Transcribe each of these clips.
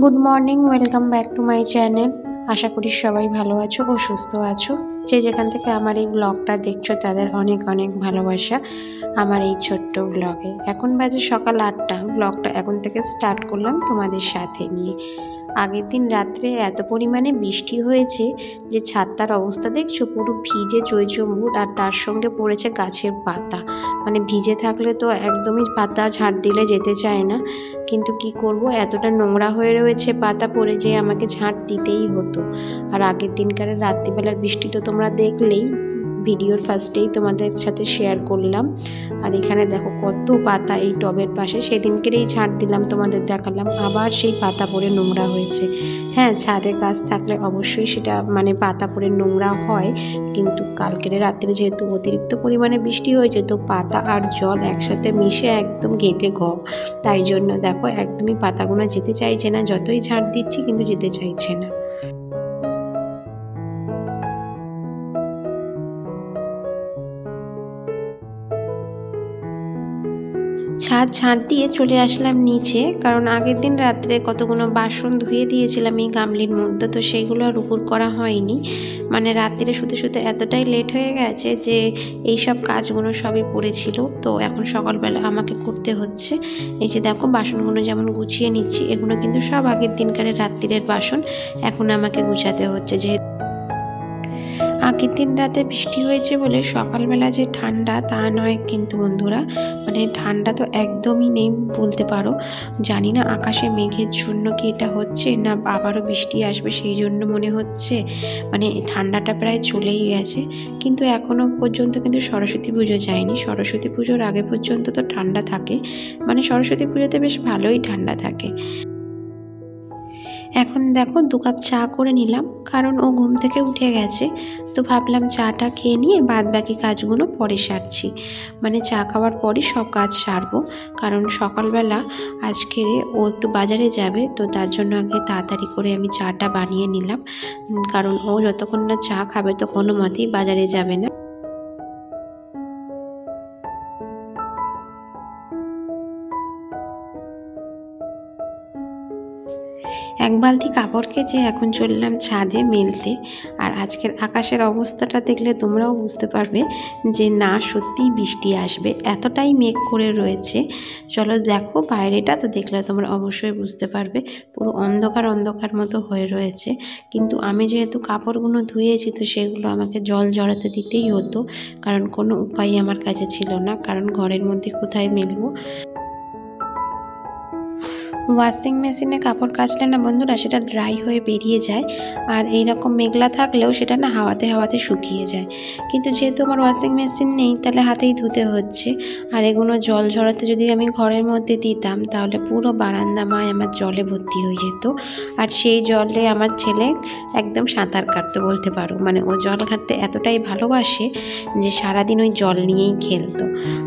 Good morning, welcome back to my channel. আশা করি সবাই ভালো আছো ও সুস্থ আছো। যে যেখান থেকে আমার এই ব্লগটা দেখছো তাদের অনেক অনেক ভালোবাসা আমার এই ছোট্ট ব্লগে। এখন বাজে সকাল 8টা। ব্লগটা এখন থেকে স্টার্ট করলাম তোমাদের সাথে নিয়ে। আগের দিন রাত্রে এত পরিমাণে বৃষ্টি হয়েছে যে ছাদটার অবস্থা দেখছো, পুরো ভিজে চৈচম্বুর, আর তার সঙ্গে পড়েছে গাছের পাতা। মানে ভিজে থাকলে তো একদমই পাতা ঝাড় দিলে যেতে চায় না, কিন্তু কি করব, এতটা নোংরা হয়ে রয়েছে পাতা পড়ে যে আমাকে ঝাড় দিতেই হতো। আর আগের দিনকার রাত্রিবেলার বৃষ্টি তো তোমরা দেখলেই, ভিডিওর ফার্স্টেই তোমাদের সাথে শেয়ার করলাম। আর এখানে দেখো কত পাতা এই টবের পাশে, সেদিনকেরই ঝাড় দিলাম, তোমাদের দেখালাম, আবার সেই পাতা পড়ে নোংরা হয়েছে। হ্যাঁ, ছাদে গাছ থাকলে অবশ্যই সেটা পাতা পড়ে নোংরা হয়, কিন্তু কালকের রাত্রে যেহেতু অতিরিক্ত পরিমাণে বৃষ্টি হয়েছে, তো পাতা আর জল একসাথে মিশে একদম ঘেঁটে তাই জন্য দেখো একদমই পাতাগুলো যেতে চাইছে না, যতই ঝাড় দিচ্ছি কিন্তু যেতে চাইছে না। ছাদ ঝাঁট দিয়ে চলে আসলাম নিচে, কারণ আগের দিন রাত্রে কতগুলো বাসন ধুয়ে দিয়েছিলাম এই গামলির মধ্যে, তো সেইগুলো আর উপর করা হয়নি। রাত্রিরে শুতে শুতে এতটাই লেট হয়ে গেছে যে এই সব কাজগুলো সবই পড়েছিল, তো এখন সকালবেলা আমাকে করতে হচ্ছে। এই যে দেখো বাসনগুলো যেমন গুছিয়ে নিচ্ছি, এগুলো কিন্তু সব আগের দিনকারের রাত্রিরের বাসন, এখন আমাকে গুছাতে হচ্ছে। যেহেতু আগের দিন রাতে বৃষ্টি হয়েছে বলে সকালবেলা যে ঠান্ডা তা নয় কিন্তু বন্ধুরা, ঠান্ডা তো একদমই নেই বলতে পারো। জানি না আকাশে মেঘের জন্য কি এটা হচ্ছে, না আবারও বৃষ্টি আসবে সেই জন্য মনে হচ্ছে। ঠান্ডাটা প্রায় চলেই গেছে, কিন্তু এখনও পর্যন্ত কিন্তু সরস্বতী পুজো যায়নি। সরস্বতী পুজোর আগে পর্যন্ত তো ঠান্ডা থাকে, সরস্বতী পুজোতে বেশ ভালোই ঠান্ডা থাকে। এখন দেখো 2 কাপ চা করে নিলাম, কারণ ও ঘুম থেকে উঠে গেছে, তো ভাবলাম চাটা খেয়ে নিয়ে বাদ বাকি কাজগুলো পরে সারছি। চা খাওয়ার পরই সব কাজ সারবো, কারণ সকালবেলা আজকে ও একটু বাজারে যাবে, তো তার জন্য আগে তাড়াতাড়ি করে আমি চাটা বানিয়ে নিলাম, কারণ ও যতক্ষণ না চা খাবে তো কোনো মতেই বাজারে যাবে না। এক বালতি কাপড় কেচে এখন চললাম ছাদে মেলতে। আর আজকের আকাশের অবস্থাটা দেখলে তোমরাও বুঝতে পারবে যে না, সত্যিই বৃষ্টি আসবে, এতটাই মেঘ করে রয়েছে। চলো দেখো বাইরেটা, তো দেখলে তোমরা অবশ্যই বুঝতে পারবে পুরো অন্ধকার অন্ধকার মতো হয়ে রয়েছে। কিন্তু আমি যেহেতু কাপড়গুলো ধুয়েছি, তো সেগুলো আমাকে জল জড়াতে দিতেই হতো, কারণ কোনো উপায় আমার কাছে ছিল না, কারণ ঘরের মধ্যে কোথায় মেলবো। ওয়াশিং মেশিনে কাপড় কাচলে না বন্ধুরা, সেটা ড্রাই হয়ে বেরিয়ে যায়, আর এই রকম মেঘলা থাকলেও সেটা না হাওয়াতে হাওয়াতে শুকিয়ে যায়। কিন্তু যেহেতু আমার ওয়াশিং মেশিন নেই, তাহলে হাতেই ধুতে হচ্ছে। আর এগুলো জল ঝরাতে যদি আমি ঘরের মধ্যে দিতাম, তাহলে পুরো বারান্দা মায় আমার জলে ভর্তি হয়ে যেত, আর সেই জলে আমার ছেলে একদম সাঁতার কাটতো বলতে পারো। ও জল ঘাটতে এতটাই ভালোবাসে যে সারাদিন ওই জল নিয়েই খেলতো,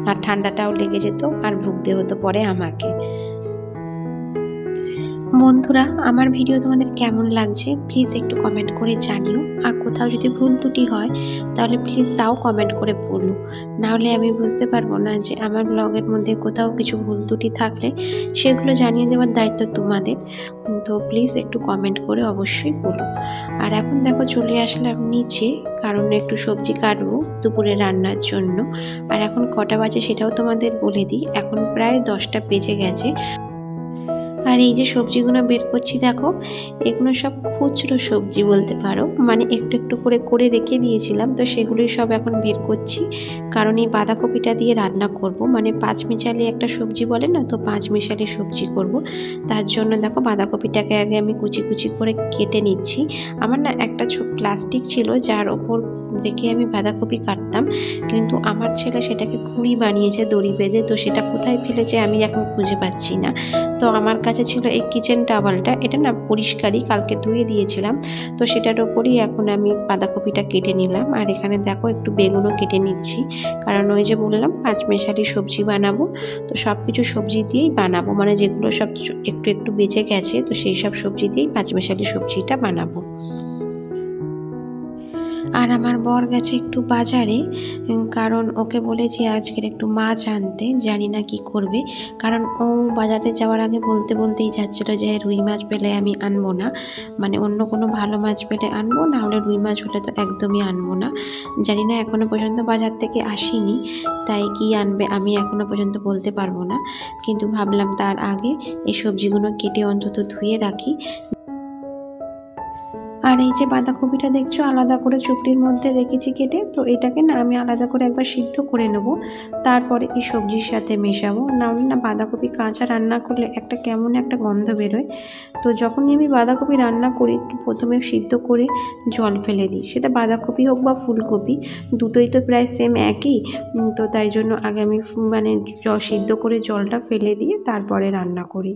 আর ঠান্ডাটাও লেগে যেত, আর ভুগতে হতো পরে আমাকে। বন্ধুরা, আমার ভিডিও তোমাদের কেমন লাগছে প্লিজ একটু কমেন্ট করে জানিও, আর কোথাও যদি ভুল ত্রুটি হয় তাহলে প্লিজ তাও কমেন্ট করে বলো, নাহলে আমি বুঝতে পারবো না যে আমার ব্লগের মধ্যে কোথাও কিছু ভুল ত্রুটি থাকলে সেগুলো জানিয়ে দেওয়ার দায়িত্ব তোমাদের। তো প্লিজ একটু কমেন্ট করে অবশ্যই বলো। আর এখন দেখো চলে আসলাম নিচে, কারণ একটু সবজি কাটবো দুপুরে রান্নার জন্য। আর এখন কটা বাজে সেটাও তোমাদের বলে দিই, এখন প্রায় 10টা বেজে গেছে। আর এই যে সবজিগুলো বের করছি দেখো, এগুলো সব খুচরো সবজি বলতে পারো, একটু একটু করে করে রেখে দিয়েছিলাম, তো সেগুলোই সব এখন বের করছি, কারণ এই বাঁধাকপিটা দিয়ে রান্না করব। পাঁচমিশালি একটা সবজি বলে না, তো পাঁচমিশালি সবজি করব। তার জন্য দেখো বাঁধাকপিটাকে আগে আমি কুচি কুচি করে কেটে নিচ্ছি। আমার না একটা প্লাস্টিক ছিল যার ওপর রেখে আমি বাঁধাকপি কাটতাম, কিন্তু আমার ছেলে সেটাকে খুঁড়ি বানিয়েছে দড়ি বেঁধে, তো সেটা কোথায় ফেলেছে আমি এখন খুঁজে পাচ্ছি না। তো আমার কাছে ছিল এই কিচেন টাওয়ালটা, এটা না পরিষ্কারই, কালকে ধুয়ে দিয়েছিলাম, তো সেটার ওপরই এখন আমি বাঁধাকপিটা কেটে নিলাম। আর এখানে দেখো একটু বেগুনও কেটে নিচ্ছি, কারণ ওই যে বললাম পাঁচমিশালি সবজি বানাবো, তো সব কিছু সবজি দিয়েই বানাবো, যেগুলো সব একটু একটু বেঁচে গেছে, তো সেই সব সবজি দিয়েই পাঁচমিশালি সবজিটা বানাবো। আর আমার বর গেছে একটু বাজারে, কারণ ওকে বলেছি আজকের একটু মাছ আনতে, জানি না কি করবে। কারণ ও বাজারে যাওয়ার আগে বলতেই যাচ্ছিলো যে রুই মাছ পেলে আমি আনবো না, মানে অন্য কোনো ভালো মাছ পেলে আনবো, না হলে রুই মাছ হলে তো একদমই আনবো না। জানি না, এখনও পর্যন্ত বাজার থেকে আসিনি, তাই কি আনবে আমি এখনও পর্যন্ত বলতে পারবো না। কিন্তু ভাবলাম তার আগে এই সবজিগুলো কেটে অন্তত ধুয়ে রাখি। আর এই যে বাঁধাকপিটা দেখছো আলাদা করে চুপড়ির মধ্যে রেখেছি কেটে, তো এটাকে না আমি আলাদা করে একবার সিদ্ধ করে নেব, তারপরে এই সবজির সাথে মেশাবো। নাহলে না বাঁধাকপি কাঁচা রান্না করলে একটা কেমন একটা গন্ধ বেরোয়। তো যখনই আমি বাঁধাকপি রান্না করি প্রথমে সিদ্ধ করে জল ফেলে দিই, সেটা বাঁধাকপি হোক বা ফুলকপি, দুটোই তো প্রায় সেম একই। তো তাই জন্য আগে আমি মানে সিদ্ধ করে জলটা ফেলে দিয়ে তারপরে রান্না করি।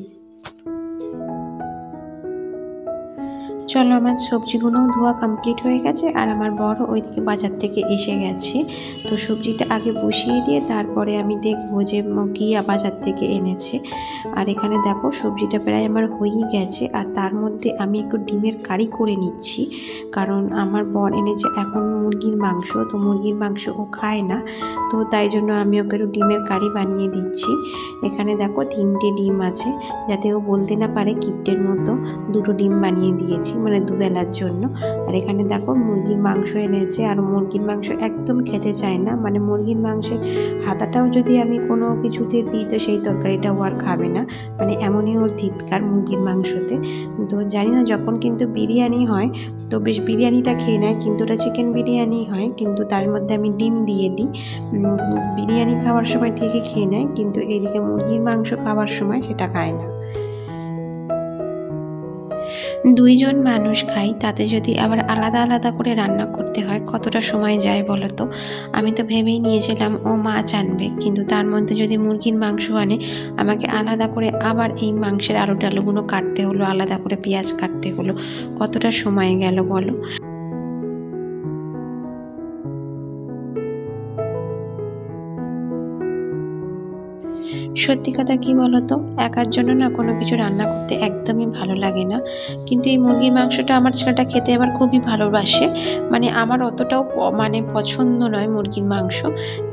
চলো, আমার সবজিগুলোও ধোয়া কমপ্লিট হয়ে গেছে, আর আমার বড় ওইদিকে বাজার থেকে এসে গেছে। তো সবজিটা আগে বসিয়ে দিয়ে তারপরে আমি দেখবো যে কি বাজার থেকে এনেছে। আর এখানে দেখো সবজিটা প্রায় আমার হয়েই গেছে, আর তার মধ্যে আমি একটু ডিমের কারি করে নিচ্ছি, কারণ আমার বর এনেছে এখন মুরগির মাংস, তো মুরগির মাংস ও খায় না, তো তাই জন্য আমি ওকে একটু ডিমের কারি বানিয়ে দিচ্ছি। এখানে দেখো 3টে ডিম আছে, যাতে ও বলতে না পারে কিপ্টের মতো, 2টো ডিম বানিয়ে দিয়েছি, মানে দুবেলার জন্য। আর এখানে দেখো মুরগির মাংস এনেছে, আর মুরগির মাংস একদম খেতে চায় না, মানে মুরগির মাংসের হাতাটাও যদি আমি কোনো কিছুতে দিই তো সেই তরকারিটাও আর খাবে না, মানে এমনই ওর ধিৎকার মুরগির মাংসতে। তো জানি না, যখন কিন্তু বিরিয়ানি হয় তো বেশ বিরিয়ানিটা খেয়ে নেয়, কিন্তু ওটা চিকেন বিরিয়ানি হয়, কিন্তু তার মধ্যে আমি ডিম দিয়ে দিই। বিরিয়ানি খাওয়ার সময় ঠিকই খেয়ে নেয়, কিন্তু এদিকে মুরগির মাংস খাওয়ার সময় সেটা খায় না। 2 জন মানুষ খাই, তাতে যদি আবার আলাদা আলাদা করে রান্না করতে হয় কতটা সময় যায় বলো তো। আমি তো ভেবেই নিয়েছিলাম ও মাছ আনবে, কিন্তু তার মধ্যে যদি মুরগির মাংস আনে আমাকে আলাদা করে আবার এই মাংসের আলু টালুগুলো কাটতে হলো, আলাদা করে পেঁয়াজ কাটতে হলো, কতটা সময় গেল বলো। সত্যি কথা কি বলতো, একার জন্য না কোনো কিছু রান্না করতে একদমই ভালো লাগে না, কিন্তু এই মুরগির মাংসটা আমার ছেলেটা খেতে আবার খুবই ভালোবাসে। মানে আমার অতটাও মানে পছন্দ নয় মুরগির মাংস,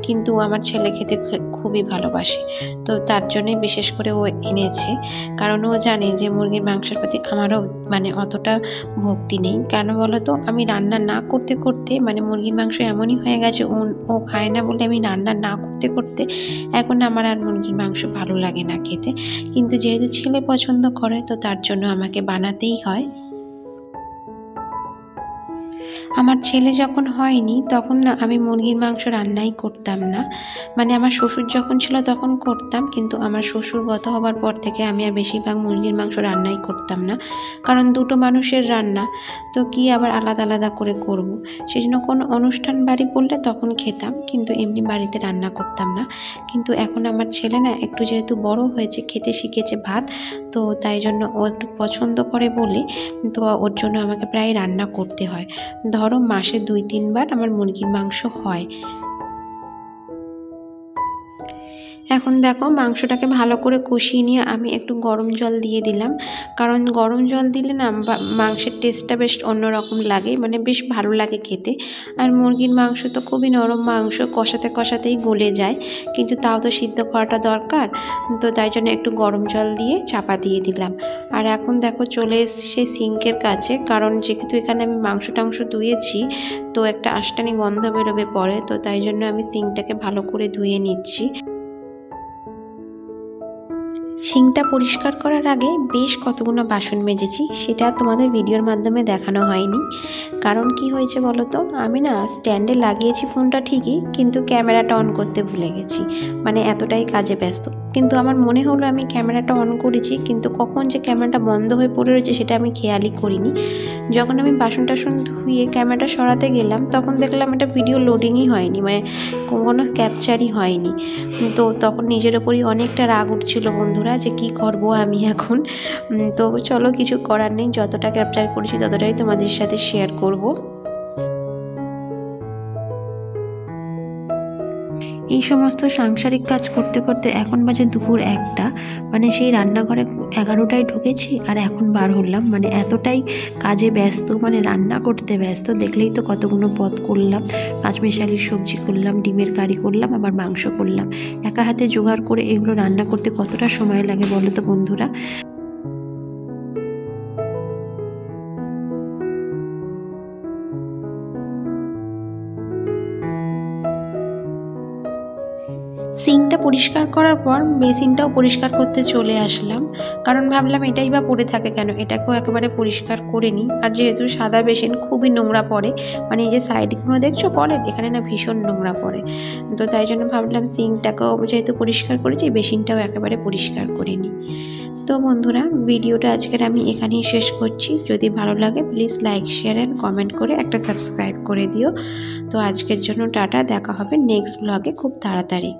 কিন্তু আমার ছেলে খেতে খুবই ভালোবাসে, তো তার জন্যই বিশেষ করে ও এনেছে। কারণ ও জানে যে মুরগির মাংসের প্রতি আমারও মানে অতটা ভক্তি নেই। কেন বলো তো, আমি রান্না না করতে করতে মানে মুরগির মাংস এমনই হয়ে গেছে, ও খায় না বলে আমি রান্না না করতে করতে এখন আমার আর মুরগির মাংস ভালো লাগে না খেতে। কিন্তু যেহেতু ছেলে পছন্দ করে, তো তার জন্য আমাকে বানাতেই হয়। আমার ছেলে যখন হয়নি তখন না আমি মুরগির মাংস রান্নাই করতাম না, মানে আমার শ্বশুর যখন ছিল তখন করতাম, কিন্তু আমার শ্বশুর গত হবার পর থেকে আমি আর বেশিরভাগ মুরগির মাংস রান্নাই করতাম না, কারণ 2টো মানুষের রান্না, তো কি আবার আলাদা আলাদা করে করব। সেই জন্য কোনো অনুষ্ঠান বাড়ি পড়লে তখন খেতাম, কিন্তু এমনি বাড়িতে রান্না করতাম না। কিন্তু এখন আমার ছেলে না একটু যেহেতু বড় হয়েছে, খেতে শিখেছে ভাত, তো তাই জন্য ও একটু পছন্দ করে বলে তো ওর জন্য আমাকে প্রায় রান্না করতে হয়। ধরো মাসে 2-3 বার আমার মুরগির মাংস হয়। এখন দেখো মাংসটাকে ভালো করে কষিয়ে নিয়ে আমি একটু গরম জল দিয়ে দিলাম, কারণ গরম জল দিলে না মাংসের টেস্টটা বেশ অন্যরকম লাগে, মানে বেশ ভালো লাগে খেতে। আর মুরগির মাংস তো খুবই নরম মাংস, কষাতে কষাতেই গলে যায়, কিন্তু তাও তো সিদ্ধ করাটা দরকার, তো তাই জন্য একটু গরম জল দিয়ে চাপা দিয়ে দিলাম। আর এখন দেখো চলে এসছে সিঙ্কের কাছে, কারণ যেহেতু এখানে আমি মাংস টাংস ধুয়েছি, তো একটা আষ্টানি গন্ধ বেরোবে পরে, তো তাই জন্য আমি সিঙ্কটাকে ভালো করে ধুয়ে নিচ্ছি। সিঙ্কটা পরিষ্কার করার আগে বেশ কতগুলো বাসন মেজেছি, সেটা তোমাদের ভিডিওর মাধ্যমে দেখানো হয়নি। কারণ কি হয়েছে বলো তো, আমি না স্ট্যান্ডে লাগিয়েছি ফোনটা ঠিকই, কিন্তু ক্যামেরাটা অন করতে ভুলে গেছি, মানে এতটাই কাজে ব্যস্ত। কিন্তু আমার মনে হলো আমি ক্যামেরাটা অন করেছি, কিন্তু কখন যে ক্যামেরাটা বন্ধ হয়ে পড়ে রয়েছে সেটা আমি খেয়ালই করিনি। যখন আমি বাসন টাসন ধুয়ে ক্যামেরাটা সরাতে গেলাম, তখন দেখলাম এটা ভিডিও লোডিংই হয়নি, মানে কোনো ক্যাপচারই হয়নি। তো তখন নিজের ওপরই অনেকটা রাগ উঠছিল বন্ধুরা, যে কি করব আমি এখন। তো চলো, কিছু করার নেই, যতটা ক্যাপচার করেছি ততটাই তোমাদের সাথে শেয়ার করব। এই সমস্ত সাংসারিক কাজ করতে করতে এখন বাজে দুপুর 1টা, মানে সেই রান্নাঘরে 11টায় ঢুকেছি আর এখন বার হলাম, মানে এতটাই কাজে ব্যস্ত, মানে রান্না করতে ব্যস্ত। দেখলেই তো কতগুলো পদ করলাম, পাঁচমিশালির সবজি করলাম, ডিমের কারি করলাম, আবার মাংস করলাম। একা হাতে জোগাড় করে এগুলো রান্না করতে কতটা সময় লাগে বলো তো বন্ধুরা। সিঙ্কটা পরিষ্কার করার পর বেসিনটাও পরিষ্কার করতে চলে আসলাম, কারণ ভাবলাম এটাই বা পড়ে থাকে কেন, এটাকেও একেবারে পরিষ্কার করে নিই। আর যেহেতু সাদা বেসিন খুবই নোংরা পড়ে, মানে এই যে সাইডগুলো দেখছো কলের, এখানে না ভীষণ নোংরা পড়ে, তো তাই জন্য ভাবলাম সিঙ্কটাকেও যেহেতু পরিষ্কার করেছি বেসিনটাও একেবারে পরিষ্কার করে নিই। তো বন্ধুরা, ভিডিওটা আজকের আমি এখানেই শেষ করছি। যদি ভালো লাগে please like, share and comment করে একটা সাবস্ক্রাইব করে দিও। তো আজকের জন্য টাটা, দেখা হবে নেক্সট ব্লগে খুব তাড়াতাড়ি।